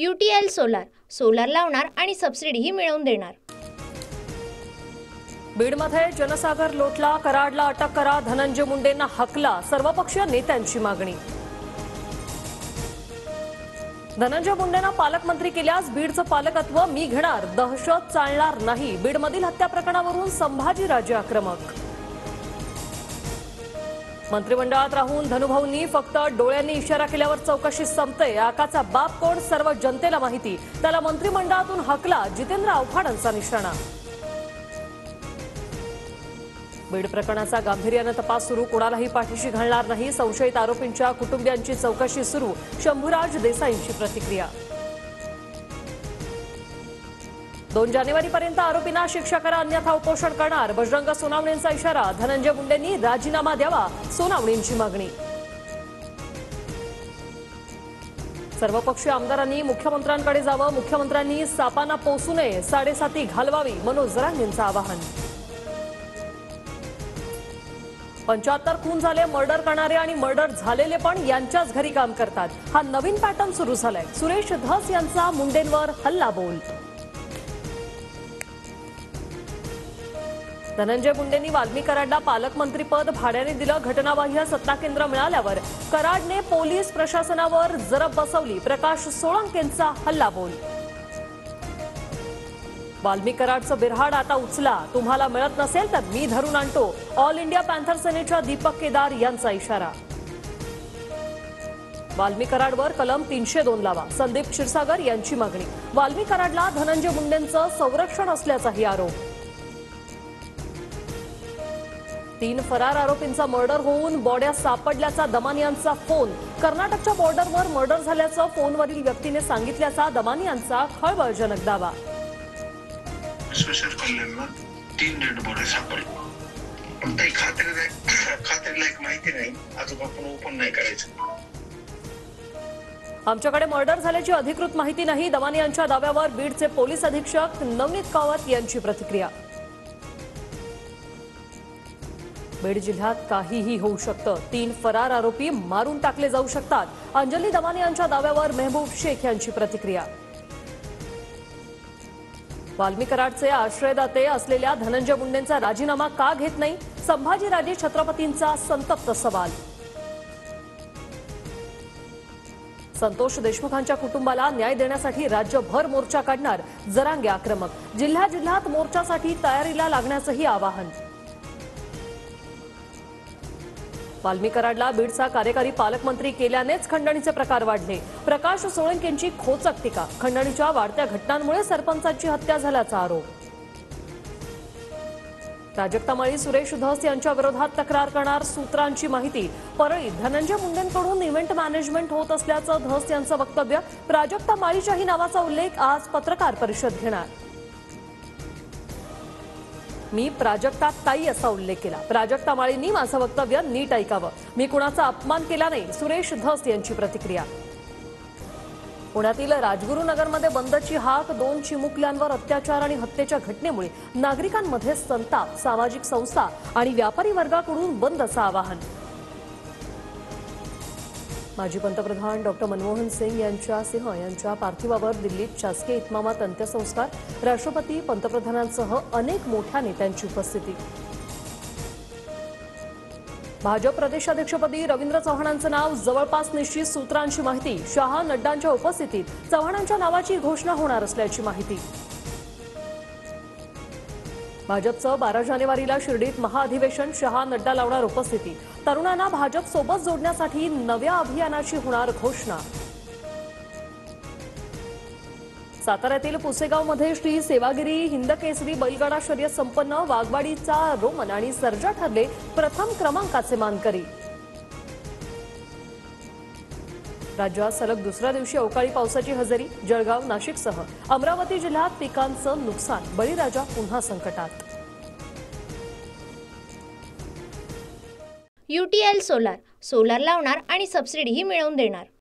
UTL solar लावणार आणि सबसिडीही मिळवून देणार। बीडमध्ये जनसागर लोटला, कराडला अटक करा, धनंजय मुंडेंना हकला, सर्वपक्षीय नेत्यांची मागणी। धनंजय मुंडेंना पालकमंत्री केल्यास बीडचं पालकत्व मी घेणार, दहशत चालणार नाही। बीडमधील हत्या प्रकरणावरून संभाजीराजे आक्रमक। मंत्रिमंडळात राहून धनुभाऊंनी फक्त डोळ्यांनी इशारा केल्यावर चौकशी संपते। आकाचा बाप कोण सर्व जनतेला माहिती, त्याला मंत्रिमंडळातून हकला, जितेंद्र आव्हाडांचा निशाणा। बीड प्रकरणाचा गांभीर्याने तपास सुरू, कोणालाही पाठीशी घालणार नाही, संशयित आरोपींच्या कुटुंबियांची चौकशी सुरू, शंभूराज देसाईंची प्रतिक्रिया। 2 जानेवारीपर्यंत आरोपींना शिक्षा करा, अन्यथा उपोषण करणार, बजरंग सोनावणेंचा इशारा। धनंजय मुंडेंनी राजीनामा द्यावा, सोनावणेंची मागणी। सर्वपक्षीय आमदारांनी मुख्यमंत्र्यांकडे जावं, मुख्यमंत्र्यांनी सापांना पोसू नये, 7.5 घालवावी, मनोज जरांगेंचं आवाहन। 75 खून झाले, मर्डर करणारे आणि मर्डर झालेले पण यांच्याच घरी काम करतात, हा नवीन पॅटर्न सुरू झालाय। सुरेश धस यांचा मुंडेंवर हल्लाबोल। धनंजय मुंडेंनी वाल्मी कराडला पालकमंत्रीपद भाड्याने दिलं, घटनाबाह्य सत्ता केंद्र मिळाल्यावर कराडने पोलीस प्रशासनावर जरब बसवली, प्रकाश सोळंकेंचा हल्लाबोल। वाल्मी कराडचं बिरहाड आता उचला, तुम्हाला मिळत नसेल तर मी धरून आणतो, ऑल इंडिया पॅन्थर सेनेच्या दीपक केदार यांचा इशारा। वाल्मी कराडवर कलम 302 लावा, संदीप क्षीरसागर यांची मागणी। वाल्मी कराडला धनंजय मुंडेंचं संरक्षण असल्याचाही आरोप। 3 फरार आरोपींचा मर्डर होऊन बॉड्या सापडल्याचा दमानी यांचा फोन, कर्नाटकच्या बॉर्डरवर मर्डर झाल्याचं फोनवरील व्यक्तीने सांगितल्याचा दमानी यांचा खळबळजनक दावा। स्पेशल कल्याणला 3 डेड बॉडी सापडल्या, पण काही खात्रीलायक माहिती नाही, अजून आपण ओपन नाही करायचं। आमच्याकडे मर्डर झाल्याची अधिकृत माहिती नाही, दमानी यांच्या दाव्यावर बीडचे पोलीस अधीक्षक नवनीत कावत यांची प्रतिक्रिया। बीड जिल्ह्यात काहीही होऊ शकतं, 3 फरार आरोपी मारून टाकले जाऊ शकतात, अंजली दमानी यांच्या दाव्यावर मेहबूब शेख यांची प्रतिक्रिया। वाल्मी कराडचे आश्रयदाते असलेल्या धनंजय मुंडेंचा राजीनामा का घेत नाही, संभाजीराजे छत्रपतींचा संतप्त सवाल। संतोष देशमुखांच्या कुटुंबाला न्याय देण्यासाठी राज्यभर मोर्चा काढणार, जरांगे आक्रमक। जिल्ह्यात मोर्चासाठी तयारीला लागण्याचंही आवाहन। वाल्मी कराडला बीडचा कार्यकारी पालकमंत्री केल्यानेच खंडणीचे प्रकार वाढले, प्रकाश सोळंकेंची खोचक टीका। खंडणीच्या वाढत्या घटनांमुळे सरपंचाची हत्या झाल्याचा आरोप। प्राजक्तामाळी सुरेश धस यांच्या विरोधात तक्रार करणार, सूत्रांची माहिती। परळीत धनंजय मुंडेंकडून इव्हेंट मॅनेजमेंट होत असल्याचं धस यांचं वक्तव्य, प्राजक्तामाळीच्याही नावाचा उल्लेख, आज पत्रकार परिषद घेणार। मी प्राजक्ता ताई असा उल्लेख केला, प्राजक्ता माळींनी माझं वक्तव्य नीट ऐकावं, मी कुणाचा अपमान केला नाही, सुरेश धस यांची प्रतिक्रिया। पुण्यातील राजगुरुनगरमध्ये बंदची हाक, 2 चिमुकल्यांवर अत्याचार आणि हत्येच्या घटनेमुळे नागरिकांमध्ये संताप, सामाजिक संस्था आणि व्यापारी वर्गाकडून बंदचं आवाहन। माजी पंतप्रधान डॉ मनमोहन सिंग यांच्या पार्थिवावर दिल्लीत शासकीय इतमामात अंत्यसंस्कार, राष्ट्रपती, पंतप्रधानांसह अनेक मोठ्या नेत्यांची उपस्थिती। भाजप प्रदेशाध्यक्षपदी रवींद्र चव्हाणांचं नाव जवळपास निश्चित, सूत्रांची माहिती। शहा, नड्डांच्या उपस्थितीत चव्हाणांच्या नावाची घोषणा होणार असल्याची माहिती। भाजपचं 12 जानेवारीला शिर्डीत महाअधिवेशन, शहा, नड्डा लावणार उपस्थिती। तरुणांना भाजप सोबत जोडण्यासाठी नव्या अभियानाची होणार घोषणा। साताऱ्यातील पुसेगावमध्ये श्री सेवागिरी हिंदकेसरी बैलगाडा शर्यत संपन्न, वाघवाडीचा रोमन आणि सर्जा ठरले प्रथम क्रमांकाचे मानकरी। राज्यात सलग दुसऱ्या दिवशी अवकाळी पावसाची हजेरी, जळगाव, नाशिकसह अमरावती जिल्ह्यात पिकांचं नुकसान, बळीराजा पुन्हा संकटात। UTL सोलार लावणार आणि सबसिडीही मिळवून देणार।